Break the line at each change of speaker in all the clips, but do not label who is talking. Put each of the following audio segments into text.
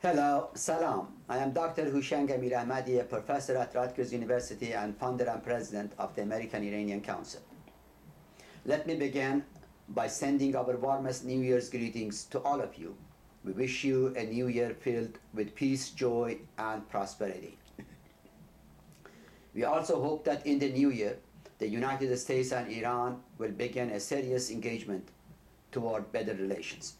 Hello, salam. I am Dr. Houshang Amir Ahmadi, a professor at Rutgers University and founder and president of the American Iranian Council. Let me begin by sending our warmest New Year's greetings to all of you. We wish you a new year filled with peace, joy, and prosperity. We also hope that in the new year, the United States and Iran will begin a serious engagement toward better relations.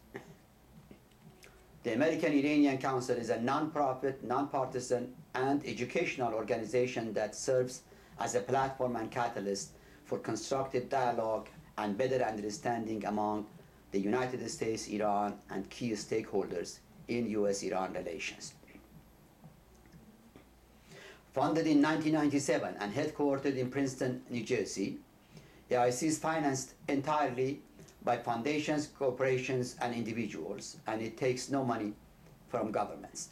The American Iranian Council is a non-profit, non-partisan, and educational organization that serves as a platform and catalyst for constructive dialogue and better understanding among the United States, Iran, and key stakeholders in U.S.-Iran relations. Founded in 1997 and headquartered in Princeton, New Jersey, AIC is financed entirely by foundations, corporations, and individuals, and it takes no money from governments.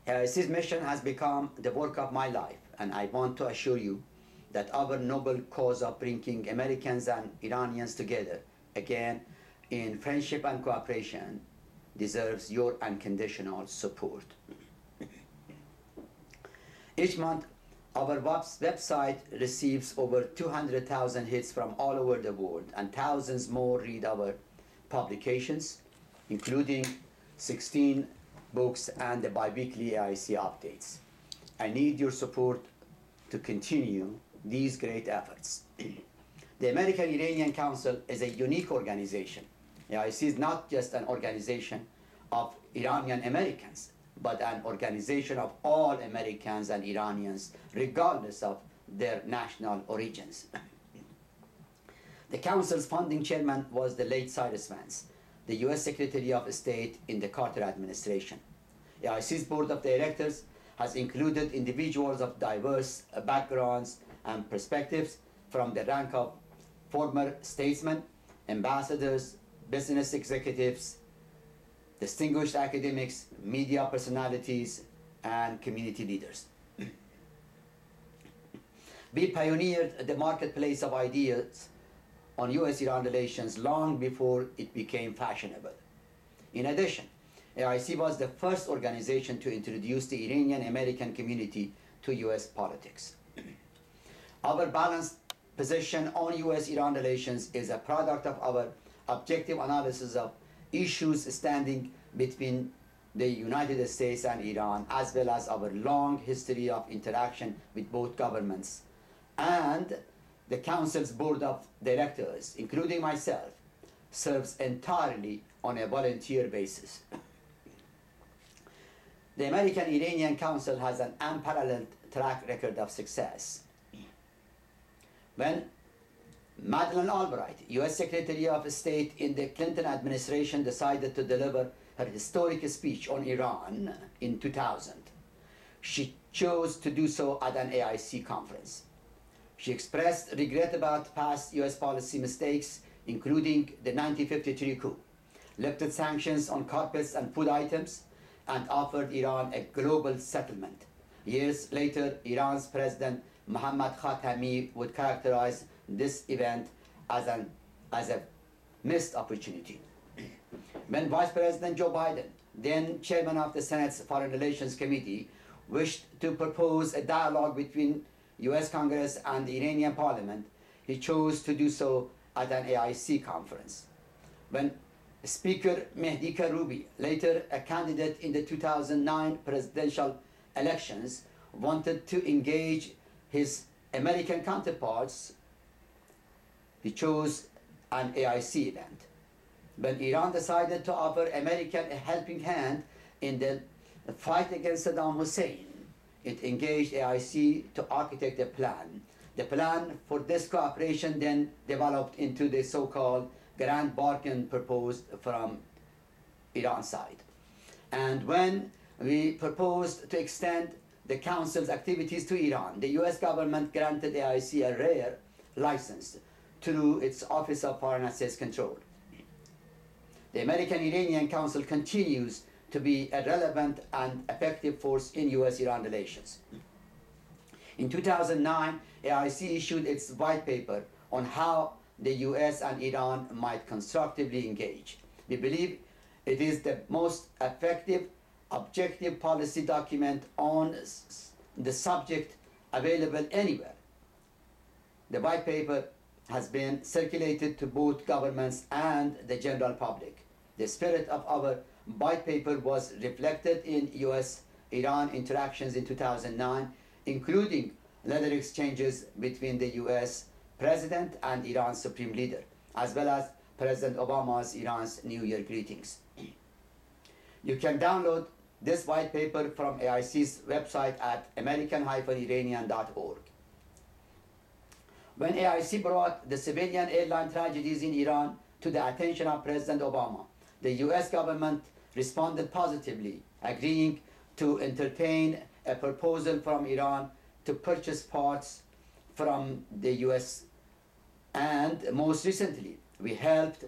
AIC's mission has become the work of my life, and I want to assure you that our noble cause of bringing Americans and Iranians together again in friendship and cooperation deserves your unconditional support. Each month, our website receives over 200,000 hits from all over the world, and thousands more read our publications, including 16 books and the biweekly AIC updates. I need your support to continue these great efforts. The American Iranian Council is a unique organization. AIC is not just an organization of Iranian Americans, but an organization of all Americans and Iranians, regardless of their national origins. The Council's founding chairman was the late Cyrus Vance, the U.S. Secretary of State in the Carter administration. AIC's board of directors has included individuals of diverse backgrounds and perspectives, from the rank of former statesmen, ambassadors, business executives, distinguished academics, media personalities, and community leaders. We pioneered the marketplace of ideas on U.S.-Iran relations long before it became fashionable. In addition, AIC was the first organization to introduce the Iranian-American community to U.S. politics. Our balanced position on U.S.-Iran relations is a product of our objective analysis of issues standing between the United States and Iran, as well as our long history of interaction with both governments. And the Council's board of directors, including myself, serves entirely on a volunteer basis. The American Iranian Council has an unparalleled track record of success. When Madeleine Albright, U.S. Secretary of State in the Clinton administration, decided to deliver her historic speech on Iran in 2000, she chose to do so at an AIC conference. She expressed regret about past U.S. policy mistakes, including the 1953 coup, lifted sanctions on carpets and food items, and offered Iran a global settlement. Years later, Iran's President Mohammad Khatami would characterize this event as a missed opportunity. When Vice President Joe Biden, then chairman of the Senate's Foreign Relations Committee, wished to propose a dialogue between U.S. Congress and the Iranian Parliament, he chose to do so at an AIC conference. When Speaker Mehdi Karoubi, later a candidate in the 2009 presidential elections, wanted to engage his American counterparts, he chose an AIC event. When Iran decided to offer America a helping hand in the fight against Saddam Hussein, it engaged AIC to architect a plan. The plan for this cooperation then developed into the so-called Grand Bargain proposed from Iran's side. And when we proposed to extend the Council's activities to Iran, the U.S. government granted AIC a rare license through its Office of Foreign Assets Control. The American Iranian Council continues to be a relevant and effective force in U.S.-Iran relations. In 2009, AIC issued its white paper on how the U.S. and Iran might constructively engage. We believe It is the most effective, objective policy document on the subject available anywhere. The white paper has been circulated to both governments and the general public. The spirit of our white paper was reflected in US-Iran interactions in 2009, including letter exchanges between the US President and Iran's Supreme Leader, as well as President Obama's Iran's New Year greetings. You can download this white paper from AIC's website at american-iranian.org. When AIC brought the civilian airline tragedies in Iran to the attention of President Obama, the US government responded positively, agreeing to entertain a proposal from Iran to purchase parts from the US. And most recently, we helped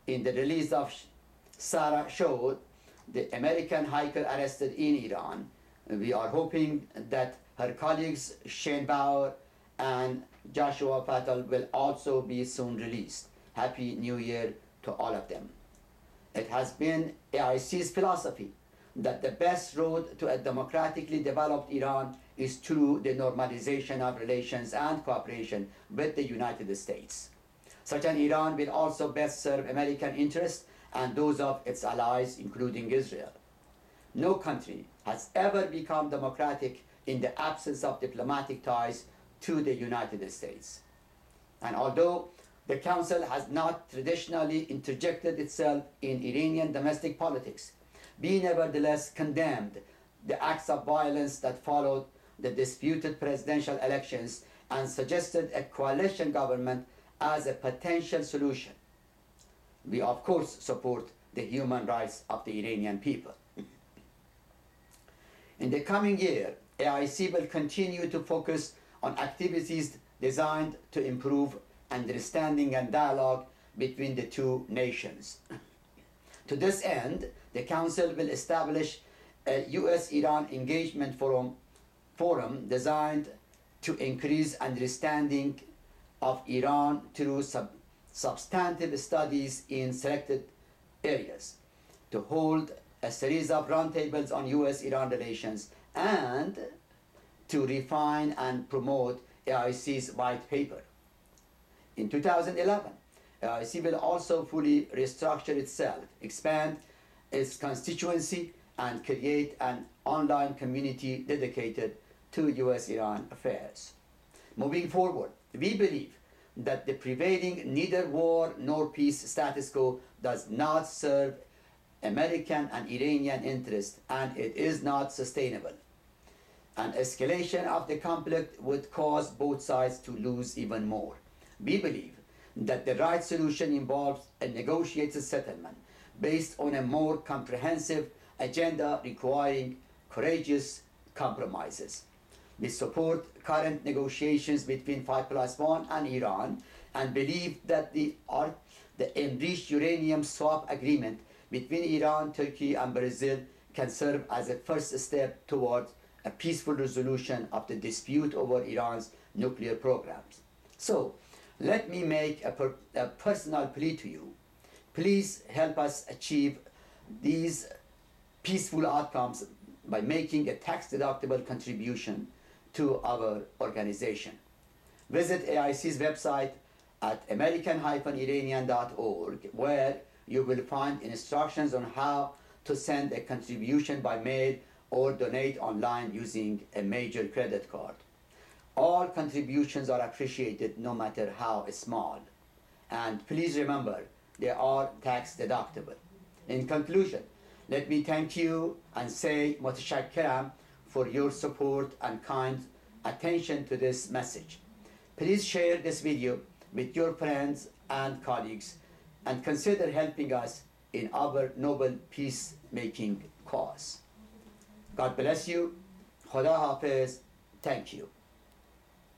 in the release of Sarah Shaw, the American hiker arrested in Iran. We are hoping that her colleagues Shane Bauer and Joshua Patel will also be soon released. Happy New Year to all of them. It has been AIC's philosophy that the best road to a democratically developed Iran is through the normalization of relations and cooperation with the United States. Such an Iran will also best serve American interests and those of its allies, including Israel. No country has ever become democratic in the absence of diplomatic ties to the United States. And although the Council has not traditionally interjected itself in Iranian domestic politics, we nevertheless condemned the acts of violence that followed the disputed presidential elections and suggested a coalition government as a potential solution. We of course support the human rights of the Iranian people. In the coming year, AIC will continue to focus on activities designed to improve understanding and dialogue between the two nations. To this end, the Council will establish a US-Iran engagement forum designed to increase understanding of Iran through substantive studies in selected areas, to hold a series of roundtables on US-Iran relations, and to refine and promote AIC's white paper. In 2011, AIC will also fully restructure itself, expand its constituency, and create an online community dedicated to US-Iran affairs. Moving forward, we believe that the prevailing neither war nor peace status quo does not serve American and Iranian interests, and it is not sustainable. An escalation of the conflict would cause both sides to lose even more. We believe that the right solution involves a negotiated settlement based on a more comprehensive agenda requiring courageous compromises. We support current negotiations between 5+1 and Iran and believe that the enriched uranium swap agreement between Iran, Turkey, and Brazil can serve as a first step towards a peaceful resolution of the dispute over Iran's nuclear programs. So, let me make a personal plea to you. Please help us achieve these peaceful outcomes by making a tax-deductible contribution to our organization. Visit AIC's website at american-iranian.org, where you will find instructions on how to send a contribution by mail or donate online using a major credit card. All contributions are appreciated, no matter how small. And please remember, they are tax deductible. In conclusion, let me thank you and say mutashakkiram for your support and kind attention to this message. Please share this video with your friends and colleagues and consider helping us in our noble peacemaking cause. God bless you. Khuda Hafiz. Thank you.